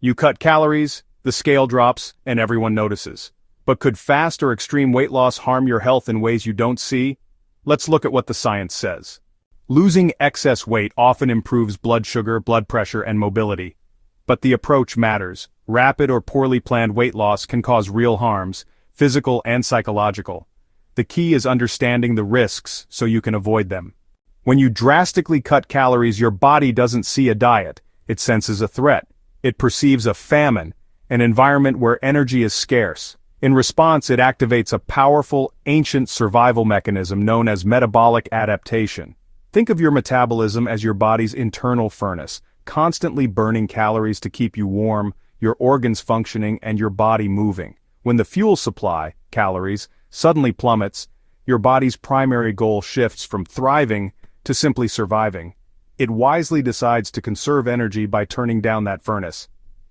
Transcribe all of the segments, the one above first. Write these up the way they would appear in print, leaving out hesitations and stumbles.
You cut calories, the scale drops, and everyone notices. But could fast or extreme weight loss harm your health in ways you don't see? Let's look at what the science says. Losing excess weight often improves blood sugar, blood pressure, and mobility. But the approach matters. Rapid or poorly planned weight loss can cause real harms, physical and psychological. The key is understanding the risks so you can avoid them. When you drastically cut calories, your body doesn't see a diet. It senses a threat. It perceives a famine, an environment where energy is scarce. In response, it activates a powerful, ancient survival mechanism known as metabolic adaptation. Think of your metabolism as your body's internal furnace, constantly burning calories to keep you warm, your organs functioning, and your body moving. When the fuel supply, calories, suddenly plummets, your body's primary goal shifts from thriving to simply surviving. It wisely decides to conserve energy by turning down that furnace.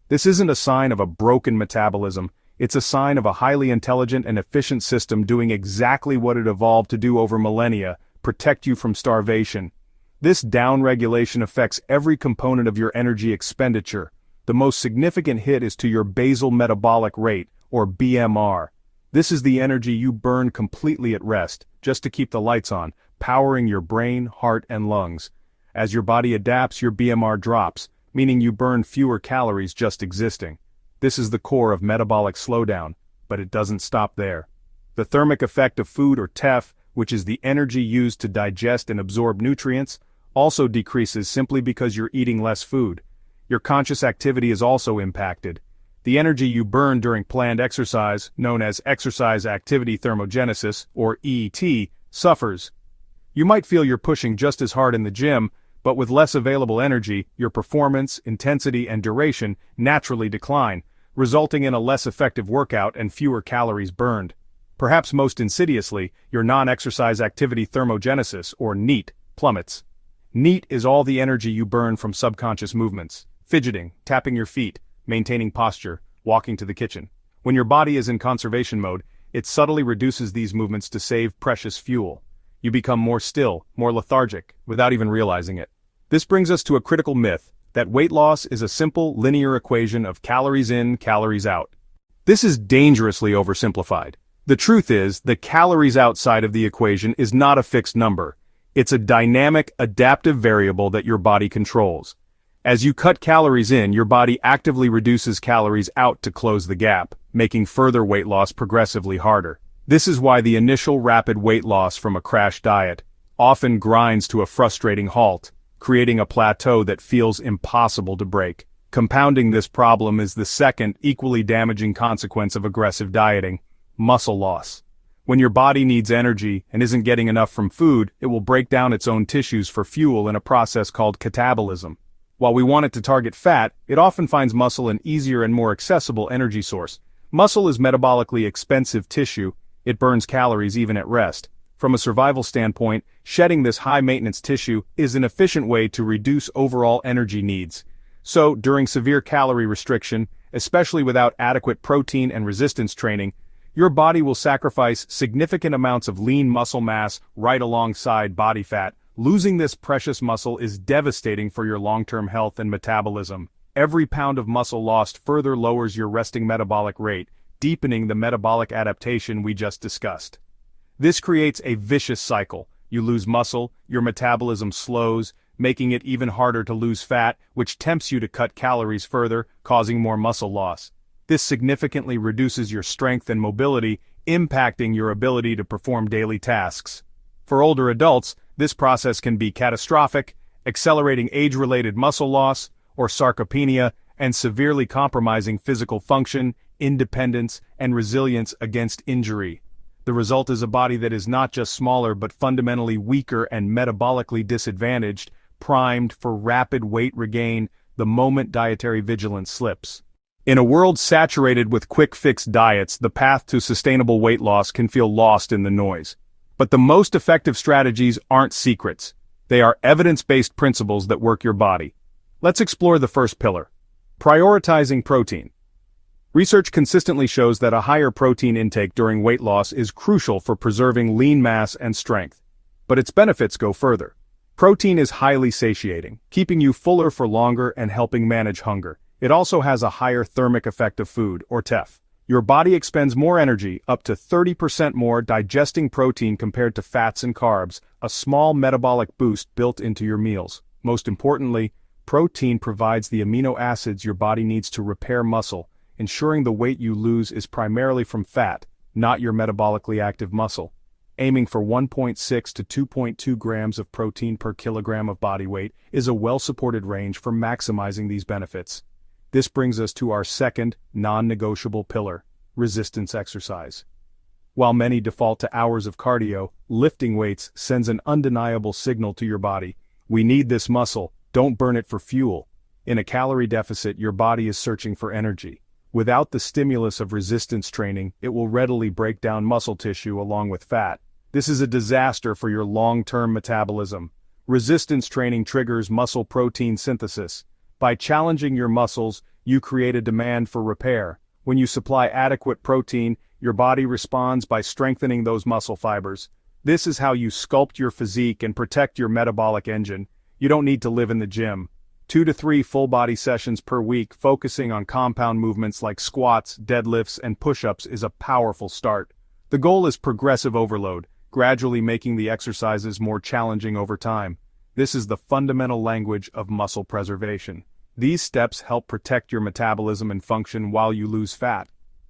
This isn't a sign of a broken metabolism. It's a sign of a highly intelligent and efficient system doing exactly what it evolved to do over millennia: protect you from starvation. This downregulation affects every component of your energy expenditure. The most significant hit is to your basal metabolic rate, or BMR. This is the energy you burn completely at rest, just to keep the lights on, powering your brain, heart, and lungs. As your body adapts, your BMR drops, meaning you burn fewer calories just existing. This is the core of metabolic slowdown, but it doesn't stop there. The thermic effect of food, or TEF, which is the energy used to digest and absorb nutrients, also decreases simply because you're eating less food. Your conscious activity is also impacted. The energy you burn during planned exercise, known as exercise activity thermogenesis, or ET, suffers. You might feel you're pushing just as hard in the gym, but with less available energy, your performance, intensity, and duration naturally decline, resulting in a less effective workout and fewer calories burned. Perhaps most insidiously, your non-exercise activity thermogenesis, or NEAT, plummets. NEAT is all the energy you burn from subconscious movements: fidgeting, tapping your feet, maintaining posture, walking to the kitchen. When your body is in conservation mode, it subtly reduces these movements to save precious fuel. You become more still, more lethargic, without even realizing it. This brings us to a critical myth, that weight loss is a simple, linear equation of calories in, calories out. This is dangerously oversimplified. The truth is, the calories outside of the equation is not a fixed number. It's a dynamic, adaptive variable that your body controls. As you cut calories in, your body actively reduces calories out to close the gap, making further weight loss progressively harder. This is why the initial rapid weight loss from a crash diet often grinds to a frustrating halt, creating a plateau that feels impossible to break. Compounding this problem is the second, equally damaging consequence of aggressive dieting: muscle loss. When your body needs energy and isn't getting enough from food, it will break down its own tissues for fuel in a process called catabolism. While we want it to target fat, it often finds muscle an easier and more accessible energy source. Muscle is metabolically expensive tissue. It burns calories even at rest. From a survival standpoint, shedding this high-maintenance tissue is an efficient way to reduce overall energy needs. So, during severe calorie restriction, especially without adequate protein and resistance training, your body will sacrifice significant amounts of lean muscle mass right alongside body fat. Losing this precious muscle is devastating for your long-term health and metabolism. Every pound of muscle lost further lowers your resting metabolic rate, deepening the metabolic adaptation we just discussed. This creates a vicious cycle. You lose muscle, your metabolism slows, making it even harder to lose fat, which tempts you to cut calories further, causing more muscle loss. This significantly reduces your strength and mobility, impacting your ability to perform daily tasks. For older adults, this process can be catastrophic, accelerating age-related muscle loss, or sarcopenia, and severely compromising physical function, independence, and resilience against injury. The result is a body that is not just smaller but fundamentally weaker and metabolically disadvantaged, primed for rapid weight regain the moment dietary vigilance slips. In a world saturated with quick-fix diets, the path to sustainable weight loss can feel lost in the noise. But the most effective strategies aren't secrets. They are evidence-based principles that work your body. Let's explore the first pillar: prioritizing protein. Research consistently shows that a higher protein intake during weight loss is crucial for preserving lean mass and strength. But its benefits go further. Protein is highly satiating, keeping you fuller for longer and helping manage hunger. It also has a higher thermic effect of food, or TEF. Your body expends more energy, up to 30% more, digesting protein compared to fats and carbs, a small metabolic boost built into your meals. Most importantly, protein provides the amino acids your body needs to repair muscle, ensuring the weight you lose is primarily from fat, not your metabolically active muscle. Aiming for 1.6 to 2.2 grams of protein per kilogram of body weight is a well-supported range for maximizing these benefits. This brings us to our second, non-negotiable pillar, resistance exercise. While many default to hours of cardio, lifting weights sends an undeniable signal to your body. We need this muscle, don't burn it for fuel. In a calorie deficit, your body is searching for energy. Without the stimulus of resistance training, it will readily break down muscle tissue along with fat. This is a disaster for your long-term metabolism. Resistance training triggers muscle protein synthesis. By challenging your muscles, you create a demand for repair. When you supply adequate protein, your body responds by strengthening those muscle fibers. This is how you sculpt your physique and protect your metabolic engine. You don't need to live in the gym. 2 to 3 full-body sessions per week focusing on compound movements like squats, deadlifts, and push-ups is a powerful start. The goal is progressive overload, gradually making the exercises more challenging over time. This is the fundamental language of muscle preservation. These steps help protect your metabolism and function while you lose fat.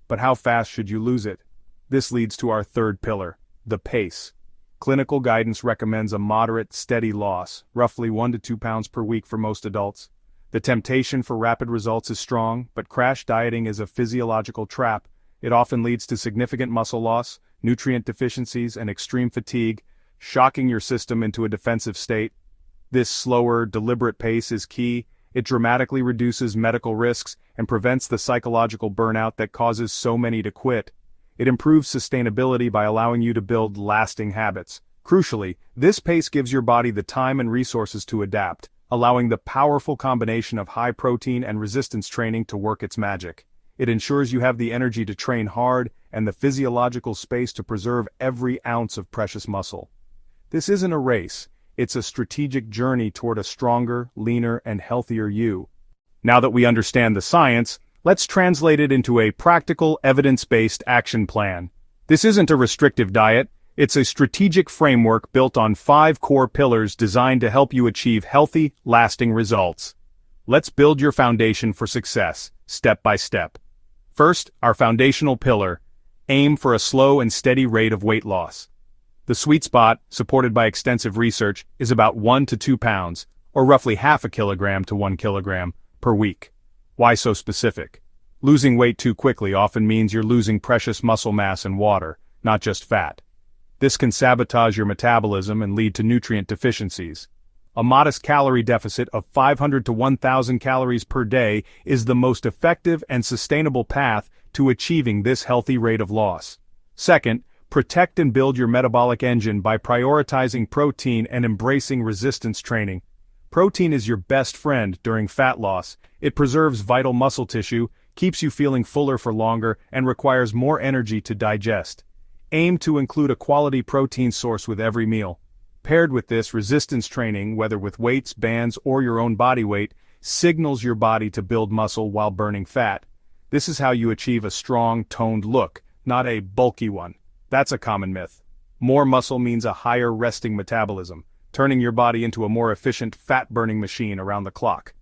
But how fast should you lose it? This leads to our third pillar, the pace. Clinical guidance recommends a moderate, steady loss, roughly 1 to 2 pounds per week for most adults. The temptation for rapid results is strong, but crash dieting is a physiological trap. It often leads to significant muscle loss, nutrient deficiencies, and extreme fatigue, shocking your system into a defensive state. This slower, deliberate pace is key. It dramatically reduces medical risks and prevents the psychological burnout that causes so many to quit. It improves sustainability by allowing you to build lasting habits. Crucially, this pace gives your body the time and resources to adapt, allowing the powerful combination of high protein and resistance training to work its magic. It ensures you have the energy to train hard and the physiological space to preserve every ounce of precious muscle. This isn't a race. It's a strategic journey toward a stronger, leaner, and healthier you. Now that we understand the science, let's translate it into a practical, evidence-based action plan. This isn't a restrictive diet, it's a strategic framework built on 5 core pillars designed to help you achieve healthy, lasting results. Let's build your foundation for success, step by step. First, our foundational pillar, aim for a slow and steady rate of weight loss. The sweet spot, supported by extensive research, is about 1 to 2 pounds, or roughly half a kilogram to 1 kilogram, per week. Why so specific? Losing weight too quickly often means you're losing precious muscle mass and water, not just fat. This can sabotage your metabolism and lead to nutrient deficiencies. A modest calorie deficit of 500 to 1,000 calories per day is the most effective and sustainable path to achieving this healthy rate of loss. Second, protect and build your metabolic engine by prioritizing protein and embracing resistance training. Protein is your best friend during fat loss. It preserves vital muscle tissue, keeps you feeling fuller for longer, and requires more energy to digest. Aim to include a quality protein source with every meal. Paired with this, resistance training, whether with weights, bands, or your own body weight, signals your body to build muscle while burning fat. This is how you achieve a strong, toned look, not a bulky one. That's a common myth. More muscle means a higher resting metabolism, turning your body into a more efficient fat-burning machine around the clock.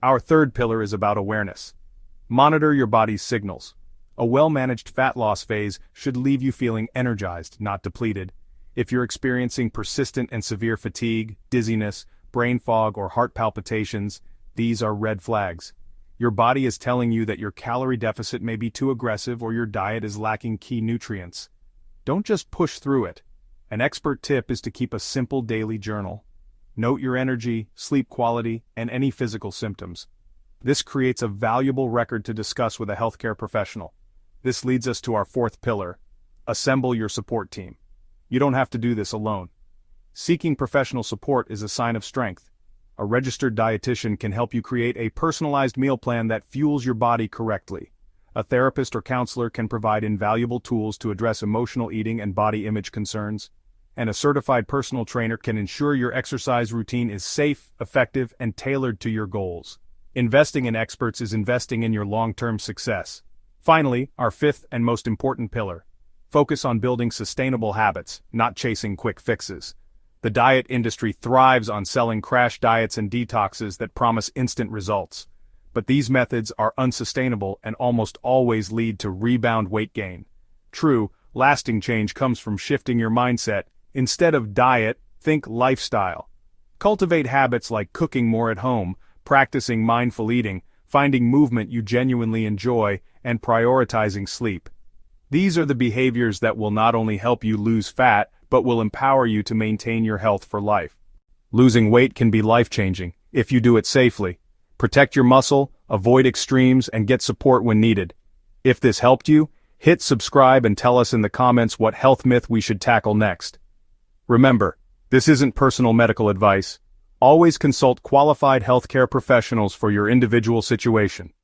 Our third pillar is about awareness. Monitor your body's signals. A well-managed fat loss phase should leave you feeling energized, not depleted. If you're experiencing persistent and severe fatigue, dizziness, brain fog, or heart palpitations, these are red flags. Your body is telling you that your calorie deficit may be too aggressive or your diet is lacking key nutrients. Don't just push through it. An expert tip is to keep a simple daily journal. Note your energy, sleep quality, and any physical symptoms. This creates a valuable record to discuss with a healthcare professional. This leads us to our fourth pillar. Assemble your support team. You don't have to do this alone. Seeking professional support is a sign of strength. A registered dietitian can help you create a personalized meal plan that fuels your body correctly. A therapist or counselor can provide invaluable tools to address emotional eating and body image concerns. And a certified personal trainer can ensure your exercise routine is safe, effective, and tailored to your goals. Investing in experts is investing in your long-term success. Finally, our fifth and most important pillar. Focus on building sustainable habits, not chasing quick fixes. The diet industry thrives on selling crash diets and detoxes that promise instant results. But these methods are unsustainable and almost always lead to rebound weight gain. True, lasting change comes from shifting your mindset. Instead of diet, think lifestyle. Cultivate habits like cooking more at home, practicing mindful eating, finding movement you genuinely enjoy, and prioritizing sleep. These are the behaviors that will not only help you lose fat, but will empower you to maintain your health for life. Losing weight can be life-changing, if you do it safely. Protect your muscle, avoid extremes, and get support when needed. If this helped you, hit subscribe and tell us in the comments what health myth we should tackle next. Remember, this isn't personal medical advice. Always consult qualified healthcare professionals for your individual situation.